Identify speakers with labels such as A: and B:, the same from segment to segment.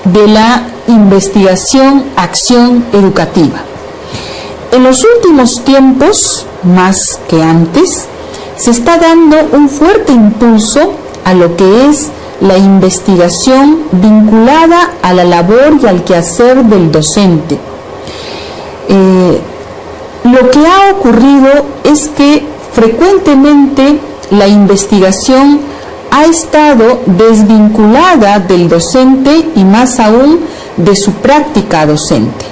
A: de la investigación-acción educativa. En los últimos tiempos, más que antes, se está dando un fuerte impulso a lo que es la investigación vinculada a la labor y al quehacer del docente. Lo que ha ocurrido es que frecuentemente la investigación ha estado desvinculada del docente y más aún de su práctica docente.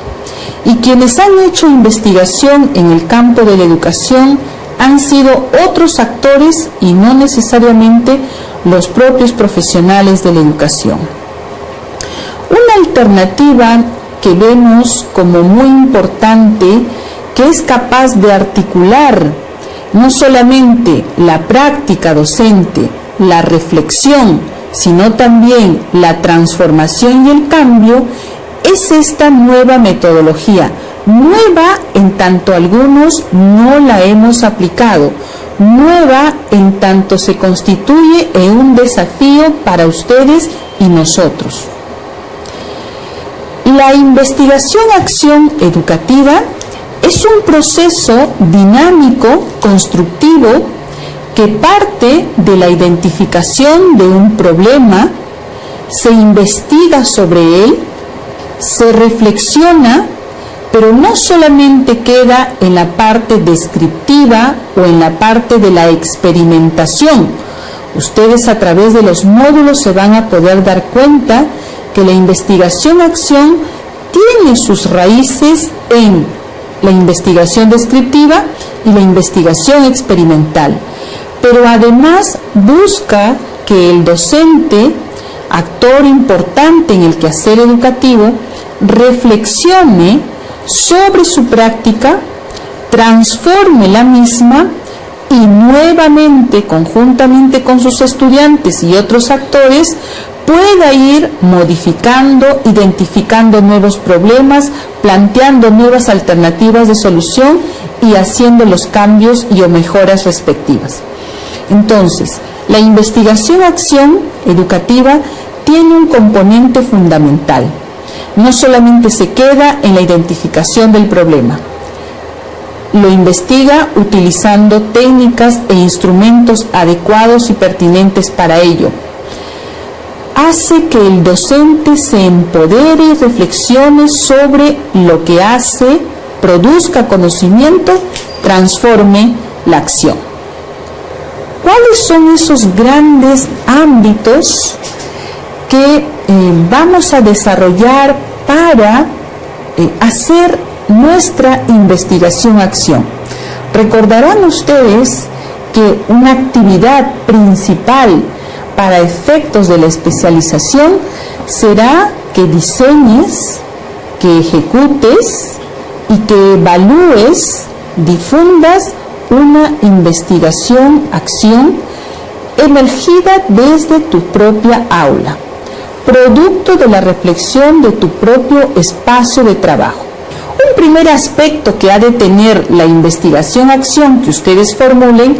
A: Y quienes han hecho investigación en el campo de la educación han sido otros actores y no necesariamente los propios profesionales de la educación. Una alternativa que vemos como muy importante, que es capaz de articular no solamente la práctica docente, la reflexión, sino también la transformación y el cambio, es esta nueva metodología. Nueva en tanto algunos no la hemos aplicado, nueva en tanto se constituye en un desafío para ustedes y nosotros. La investigación-acción educativa es un proceso dinámico, constructivo, que parte de la identificación de un problema, se investiga sobre él, se reflexiona, pero no solamente queda en la parte descriptiva o en la parte de la experimentación. Ustedes a través de los módulos se van a poder dar cuenta que la investigación-acción tiene sus raíces en la investigación descriptiva y la investigación experimental, pero además busca que el docente, actor importante en el quehacer educativo, reflexione sobre su práctica, transforme la misma y nuevamente, conjuntamente con sus estudiantes y otros actores, pueda ir modificando, identificando nuevos problemas, planteando nuevas alternativas de solución y haciendo los cambios y o mejoras respectivas. Entonces, la investigación-acción educativa tiene un componente fundamental. No solamente se queda en la identificación del problema, lo investiga utilizando técnicas e instrumentos adecuados y pertinentes para ello. Hace que el docente se empodere y reflexione sobre lo que hace, produzca conocimiento, transforme la acción. ¿Cuáles son esos grandes ámbitos que vamos a desarrollar para hacer nuestra investigación-acción? Recordarán ustedes que una actividad principal para efectos de la especialización será que diseñes, que ejecutes y que evalúes, difundas una investigación-acción emergida desde tu propia aula, producto de la reflexión de tu propio espacio de trabajo. Un primer aspecto que ha de tener la investigación-acción que ustedes formulen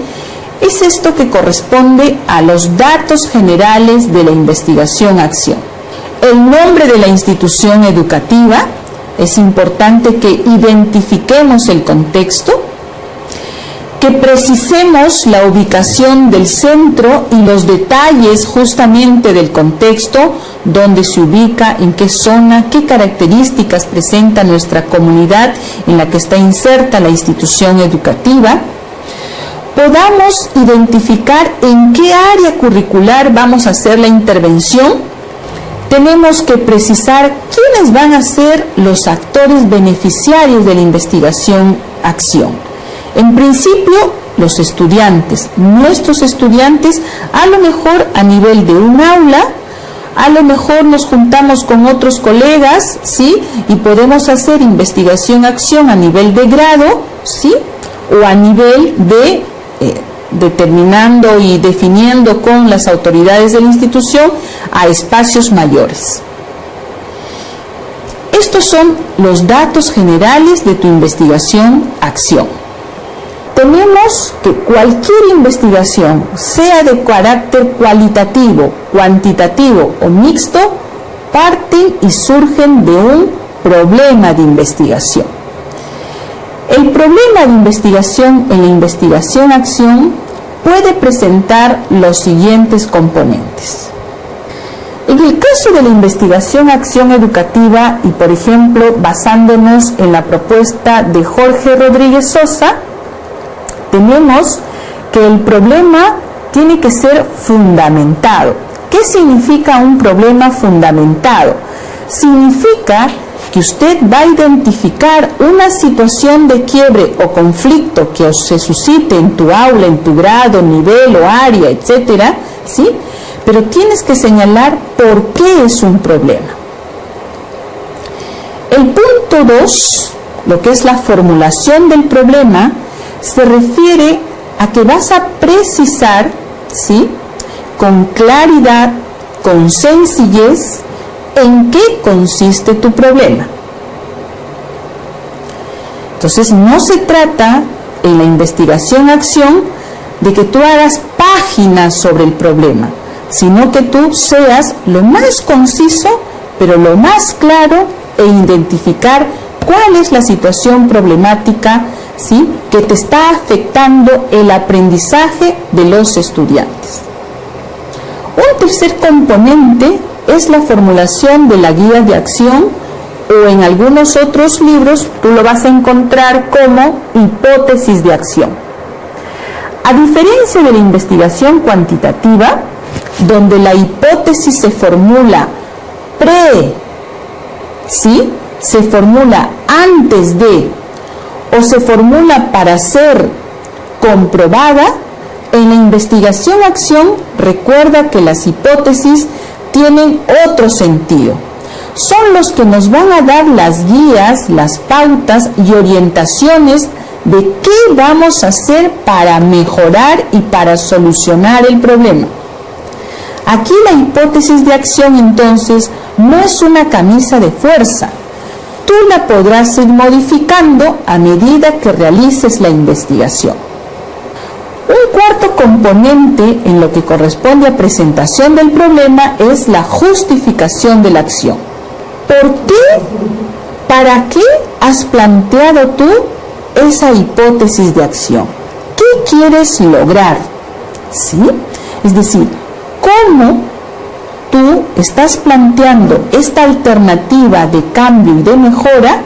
A: es esto que corresponde a los datos generales de la investigación-acción. El nombre de la institución educativa, es importante que identifiquemos el contexto, que precisemos la ubicación del centro y los detalles justamente del contexto, dónde se ubica, en qué zona, qué características presenta nuestra comunidad en la que está inserta la institución educativa. Podamos identificar en qué área curricular vamos a hacer la intervención. Tenemos que precisar quiénes van a ser los actores beneficiarios de la investigación-acción. En principio, los estudiantes, nuestros estudiantes, a lo mejor a nivel de un aula, a lo mejor nos juntamos con otros colegas, ¿sí? Y podemos hacer investigación-acción a nivel de grado, ¿sí? O a nivel de determinando y definiendo con las autoridades de la institución a espacios mayores. Estos son los datos generales de tu investigación-acción. Tenemos que cualquier investigación, sea de carácter cualitativo, cuantitativo o mixto, parten y surgen de un problema de investigación. El problema de investigación en la investigación-acción puede presentar los siguientes componentes. En el caso de la investigación-acción educativa y, por ejemplo, basándonos en la propuesta de Jorge Rodríguez Sosa, tenemos que el problema tiene que ser fundamentado. ¿Qué significa un problema fundamentado? Significa que usted va a identificar una situación de quiebre o conflicto que se suscite en tu aula, en tu grado, nivel o área, etcétera, ¿sí? Pero tienes que señalar por qué es un problema. El punto 2, lo que es la formulación del problema, se refiere a que vas a precisar, ¿sí?, con claridad, con sencillez, en qué consiste tu problema. Entonces, no se trata en la investigación-acción de que tú hagas páginas sobre el problema, sino que tú seas lo más conciso, pero lo más claro, e identificar cuál es la situación problemática, ¿sí?, que te está afectando el aprendizaje de los estudiantes. Un tercer componente es la formulación de la guía de acción, o en algunos otros libros tú lo vas a encontrar como hipótesis de acción. A diferencia de la investigación cuantitativa, donde la hipótesis se formula ¿sí?, se formula antes de, o se formula para ser comprobada, en la investigación-acción recuerda que las hipótesis tienen otro sentido. Son los que nos van a dar las guías, las pautas y orientaciones de qué vamos a hacer para mejorar y para solucionar el problema. Aquí la hipótesis de acción, entonces, no es una camisa de fuerza. Tú la podrás ir modificando a medida que realices la investigación. Un cuarto componente en lo que corresponde a presentación del problema es la justificación de la acción. ¿Por qué? ¿Para qué has planteado tú esa hipótesis de acción? ¿Qué quieres lograr? ¿Sí? Es decir, ¿cómo tú estás planteando esta alternativa de cambio y de mejora?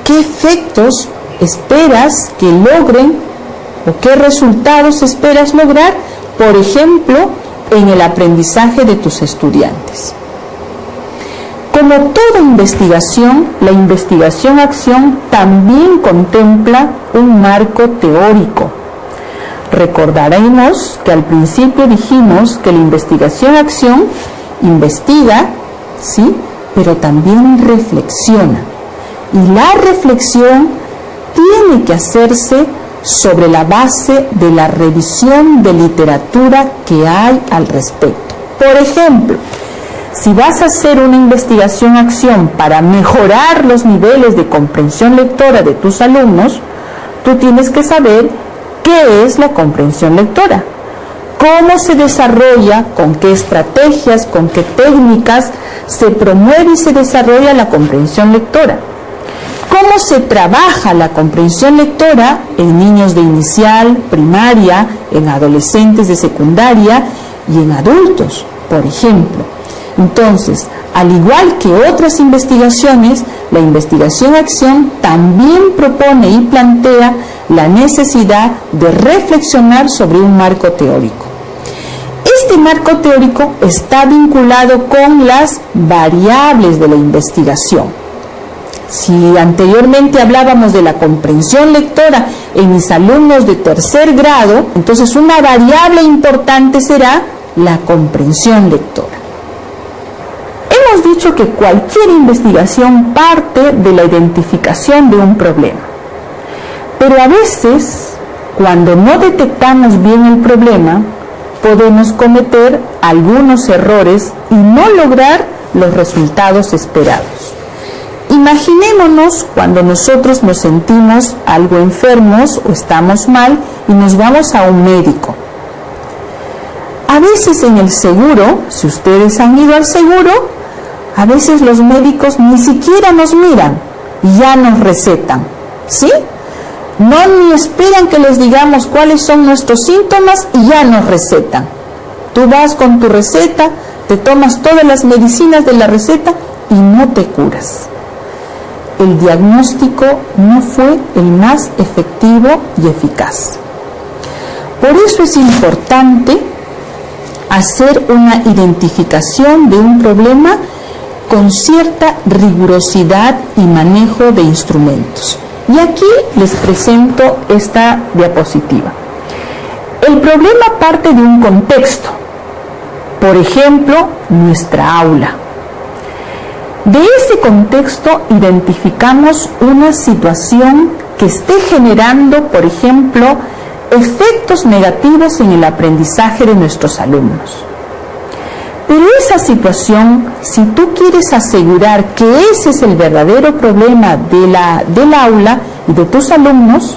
A: ¿Qué efectos esperas que logren o qué resultados esperas lograr, por ejemplo, en el aprendizaje de tus estudiantes? Como toda investigación, la investigación-acción también contempla un marco teórico. Recordaremos que al principio dijimos que la investigación-acción investiga, ¿sí?, pero también reflexiona. Y la reflexión tiene que hacerse sobre la base de la revisión de literatura que hay al respecto. Por ejemplo, si vas a hacer una investigación-acción para mejorar los niveles de comprensión lectora de tus alumnos, tú tienes que saber qué es la comprensión lectora, cómo se desarrolla, con qué estrategias, con qué técnicas se promueve y se desarrolla la comprensión lectora. ¿Cómo se trabaja la comprensión lectora en niños de inicial, primaria, en adolescentes de secundaria y en adultos, por ejemplo? Entonces, al igual que otras investigaciones, la investigación-acción también propone y plantea la necesidad de reflexionar sobre un marco teórico. Este marco teórico está vinculado con las variables de la investigación. Si anteriormente hablábamos de la comprensión lectora en mis alumnos de tercer grado, entonces una variable importante será la comprensión lectora. Hemos dicho que cualquier investigación parte de la identificación de un problema, pero a veces, cuando no detectamos bien el problema, podemos cometer algunos errores y no lograr los resultados esperados. Imaginémonos cuando nosotros nos sentimos algo enfermos o estamos mal y nos vamos a un médico. A veces en el seguro, si ustedes han ido al seguro, A veces los médicos ni siquiera nos miran y ya nos recetan, ¿sí? No ni esperan que les digamos cuáles son nuestros síntomas y ya nos recetan. Tú vas con tu receta, te tomas todas las medicinas de la receta y no te curas. El diagnóstico no fue el más efectivo y eficaz. Por eso es importante hacer una identificación de un problema con cierta rigurosidad y manejo de instrumentos. Y aquí les presento esta diapositiva. El problema parte de un contexto, por ejemplo, nuestra aula. De ese contexto identificamos una situación que esté generando, por ejemplo, efectos negativos en el aprendizaje de nuestros alumnos. Pero esa situación, si tú quieres asegurar que ese es el verdadero problema del aula y de tus alumnos,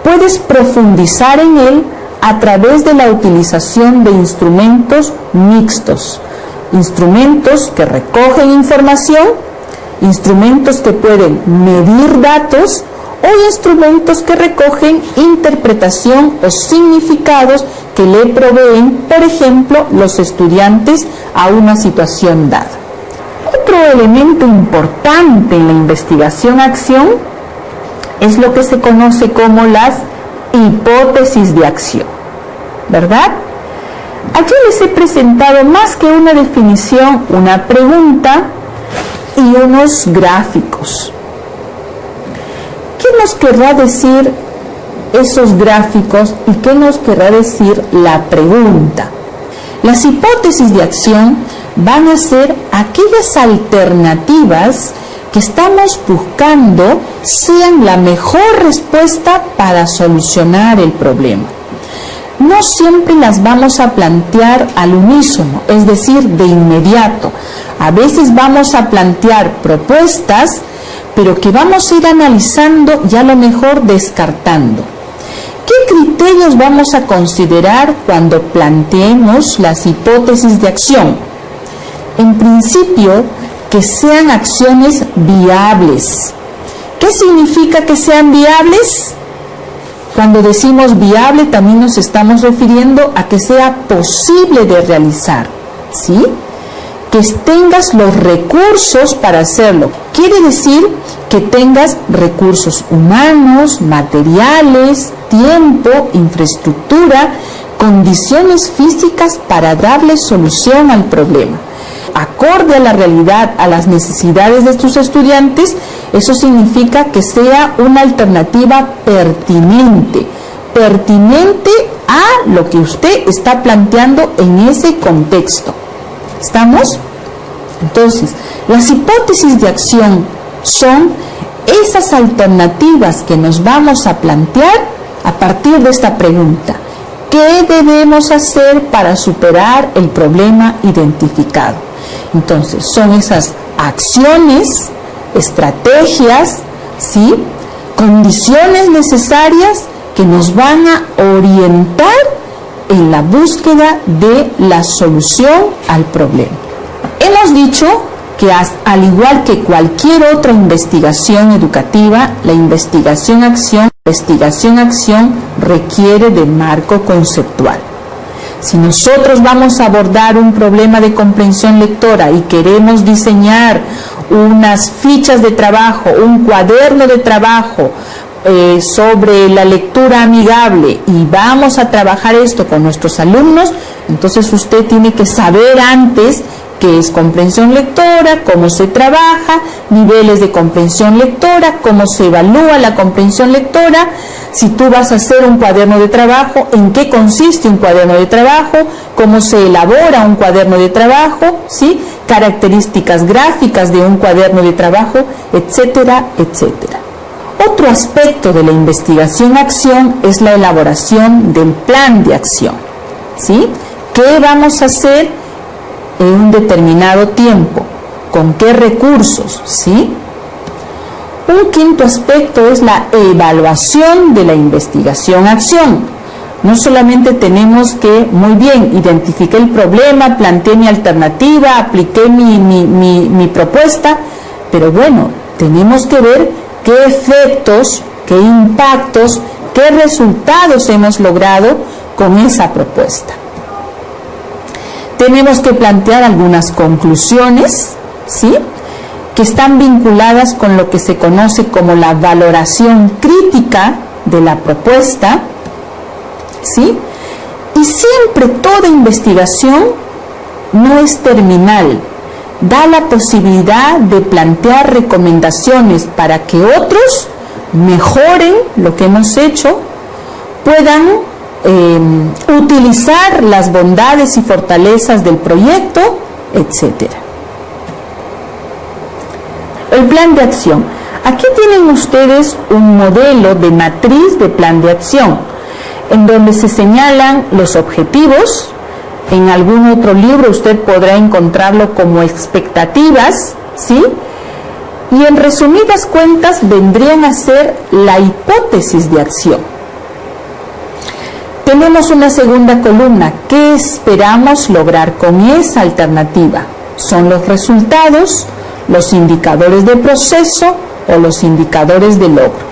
A: puedes profundizar en él a través de la utilización de instrumentos mixtos, instrumentos que recogen información, instrumentos que pueden medir datos o instrumentos que recogen interpretación o significados que le proveen, por ejemplo, los estudiantes a una situación dada. Otro elemento importante en la investigación-acción es lo que se conoce como las hipótesis de acción, ¿verdad? Aquí les he presentado más que una definición, una pregunta y unos gráficos. ¿Qué nos querrá decir esos gráficos y qué nos querrá decir la pregunta? Las hipótesis de acción van a ser aquellas alternativas que estamos buscando sean la mejor respuesta para solucionar el problema. No siempre las vamos a plantear al unísono, es decir, de inmediato. A veces vamos a plantear propuestas, pero que vamos a ir analizando y a lo mejor descartando. ¿Qué criterios vamos a considerar cuando planteemos las hipótesis de acción? En principio, que sean acciones viables. ¿Qué significa que sean viables? Cuando decimos viable también nos estamos refiriendo a que sea posible de realizar, ¿sí? Que tengas los recursos para hacerlo. Quiere decir que tengas recursos humanos, materiales, tiempo, infraestructura, condiciones físicas para darle solución al problema. Acorde a la realidad, a las necesidades de tus estudiantes, eso significa que sea una alternativa pertinente a lo que usted está planteando en ese contexto. ¿Estamos? Entonces, las hipótesis de acción son esas alternativas que nos vamos a plantear a partir de esta pregunta. ¿Qué debemos hacer para superar el problema identificado? Entonces, son esas acciones, estrategias, ¿sí? Condiciones necesarias que nos van a orientar en la búsqueda de la solución al problema. Hemos dicho que al igual que cualquier otra investigación educativa, la investigación-acción requiere de marco conceptual. Si nosotros vamos a abordar un problema de comprensión lectora y queremos diseñar unas fichas de trabajo, un cuaderno de trabajo sobre la lectura amigable y vamos a trabajar esto con nuestros alumnos, entonces usted tiene que saber antes qué es comprensión lectora, cómo se trabaja, niveles de comprensión lectora, cómo se evalúa la comprensión lectora. Si tú vas a hacer un cuaderno de trabajo, ¿en qué consiste un cuaderno de trabajo? ¿Cómo se elabora un cuaderno de trabajo? ¿Sí? Características gráficas de un cuaderno de trabajo, etcétera, etcétera. Otro aspecto de la investigación-acción es la elaboración del plan de acción, ¿sí? ¿Qué vamos a hacer en un determinado tiempo? ¿Con qué recursos? ¿Sí? Un quinto aspecto es la evaluación de la investigación-acción. No solamente tenemos que, muy bien, identifiqué el problema, planteé mi alternativa, apliqué mi propuesta, pero bueno, tenemos que ver qué efectos, qué impactos, qué resultados hemos logrado con esa propuesta. Tenemos que plantear algunas conclusiones, ¿sí?, que están vinculadas con lo que se conoce como la valoración crítica de la propuesta, ¿sí? Y siempre toda investigación no es terminal, da la posibilidad de plantear recomendaciones para que otros mejoren lo que hemos hecho, puedan utilizar las bondades y fortalezas del proyecto, etc. El plan de acción. Aquí tienen ustedes un modelo de matriz de plan de acción, en donde se señalan los objetivos. En algún otro libro usted podrá encontrarlo como expectativas, ¿sí? Y en resumidas cuentas vendrían a ser la hipótesis de acción. Tenemos una segunda columna. ¿Qué esperamos lograr con esa alternativa? Son los resultados, los indicadores de proceso o los indicadores de logro.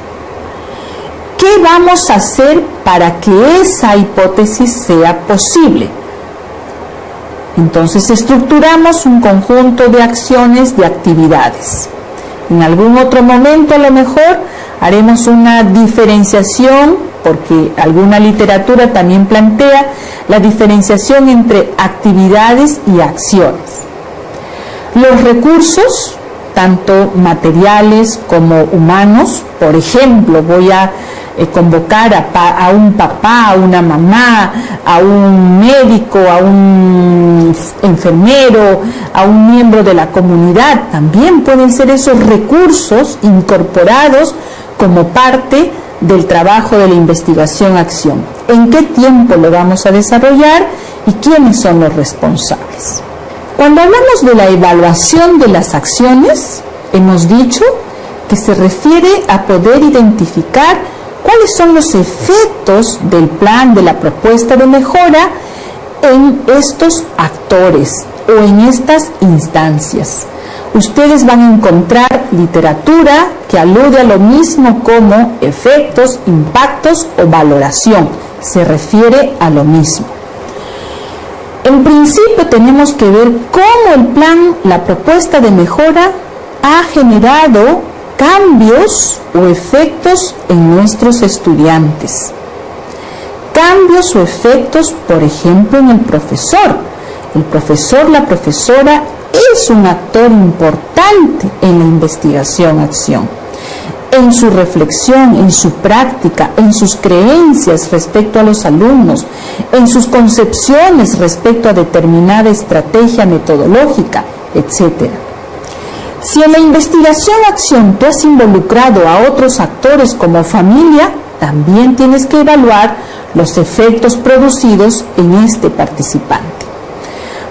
A: ¿Qué vamos a hacer para que esa hipótesis sea posible? Entonces estructuramos un conjunto de acciones, de actividades. En algún otro momento a lo mejor haremos una diferenciación, porque alguna literatura también plantea la diferenciación entre actividades y acciones. Los recursos, tanto materiales como humanos, por ejemplo, voy a convocar a un papá, a una mamá, a un médico, a un enfermero, a un miembro de la comunidad. También pueden ser esos recursos incorporados como parte del trabajo de la investigación-acción. ¿En qué tiempo lo vamos a desarrollar y quiénes son los responsables? Cuando hablamos de la evaluación de las acciones, hemos dicho que se refiere a poder identificar cuáles son los efectos del plan, de la propuesta de mejora en estos actores o en estas instancias. Ustedes van a encontrar literatura que alude a lo mismo como efectos, impactos o valoración. Se refiere a lo mismo. En principio tenemos que ver cómo el plan, la propuesta de mejora, ha generado cambios o efectos en nuestros estudiantes. Cambios o efectos, por ejemplo, en el profesor. El profesor, la profesora, es un actor importante en la investigación-acción. En su reflexión, en su práctica, en sus creencias respecto a los alumnos, en sus concepciones respecto a determinada estrategia metodológica, etc. Si en la investigación-acción tú has involucrado a otros actores como familia, también tienes que evaluar los efectos producidos en este participante.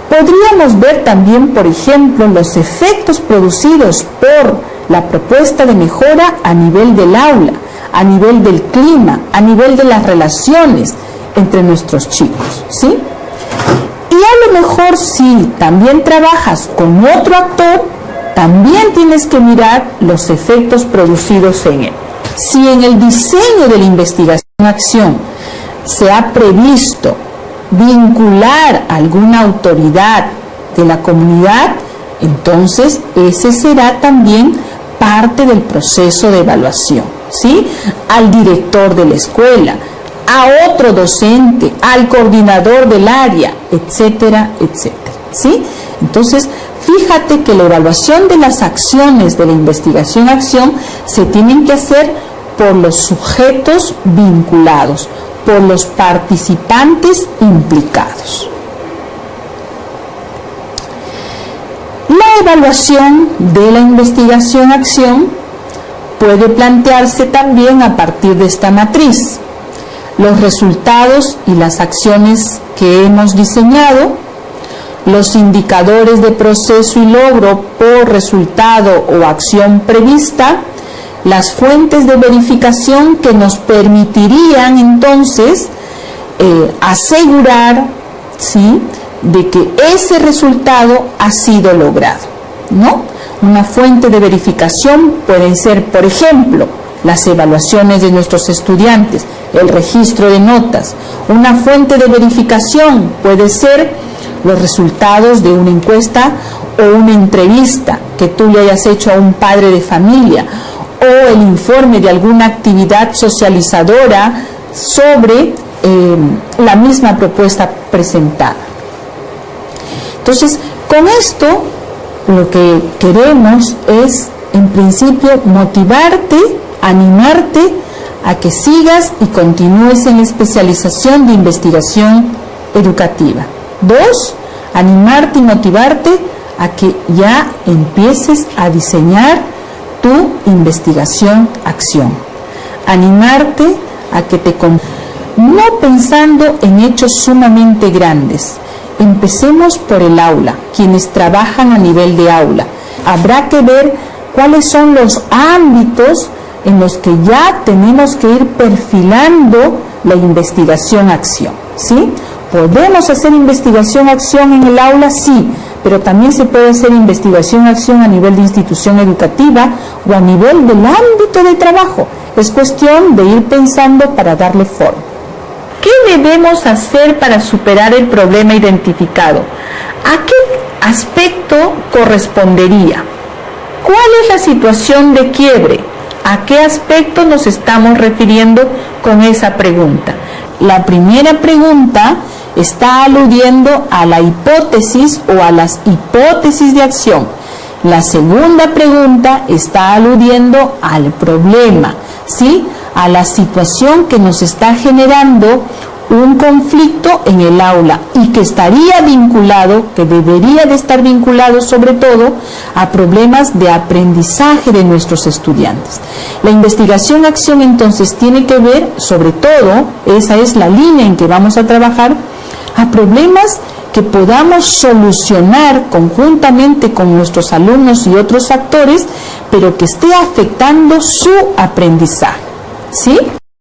A: Podríamos ver también, por ejemplo, los efectos producidos por la propuesta de mejora a nivel del aula, a nivel del clima, a nivel de las relaciones entre nuestros chicos, ¿sí? Y a lo mejor si también trabajas con otro actor, también tienes que mirar los efectos producidos en él. Si en el diseño de la investigación-acción se ha previsto vincular a alguna autoridad de la comunidad, entonces ese será también parte del proceso de evaluación, ¿sí? Al director de la escuela, a otro docente, al coordinador del área, etcétera, etcétera, ¿sí? Entonces, fíjate que la evaluación de las acciones de la investigación-acción se tienen que hacer por los sujetos vinculados, por los participantes implicados. La evaluación de la investigación-acción puede plantearse también a partir de esta matriz. Los resultados y las acciones que hemos diseñado, los indicadores de proceso y logro por resultado o acción prevista, las fuentes de verificación que nos permitirían entonces asegurar, ¿sí?, de que ese resultado ha sido logrado, ¿no? Una fuente de verificación pueden ser, por ejemplo, las evaluaciones de nuestros estudiantes, el registro de notas. Una fuente de verificación puede ser los resultados de una encuesta o una entrevista que tú le hayas hecho a un padre de familia, o el informe de alguna actividad socializadora sobre la misma propuesta presentada. Entonces, con esto lo que queremos es, en principio, motivarte, animarte a que sigas y continúes en la especialización de investigación educativa. 2, animarte y motivarte a que ya empieces a diseñar tu investigación-acción. Animarte a que no pensando en hechos sumamente grandes. Empecemos por el aula, quienes trabajan a nivel de aula. Habrá que ver cuáles son los ámbitos en los que ya tenemos que ir perfilando la investigación-acción, ¿sí? ¿Podemos hacer investigación-acción en el aula? Sí, pero también se puede hacer investigación-acción a nivel de institución educativa o a nivel del ámbito de trabajo. Es cuestión de ir pensando para darle forma. ¿Qué debemos hacer para superar el problema identificado? ¿A qué aspecto correspondería? ¿Cuál es la situación de quiebre? ¿A qué aspecto nos estamos refiriendo con esa pregunta? La primera pregunta está aludiendo a la hipótesis o a las hipótesis de acción. La segunda pregunta está aludiendo al problema, ¿sí?, a la situación que nos está generando un conflicto en el aula y que estaría vinculado, que debería de estar vinculado sobre todo a problemas de aprendizaje de nuestros estudiantes. La investigación-acción entonces tiene que ver, sobre todo, esa es la línea en que vamos a trabajar, a problemas que podamos solucionar conjuntamente con nuestros alumnos y otros actores, pero que esté afectando su aprendizaje, ¿sí?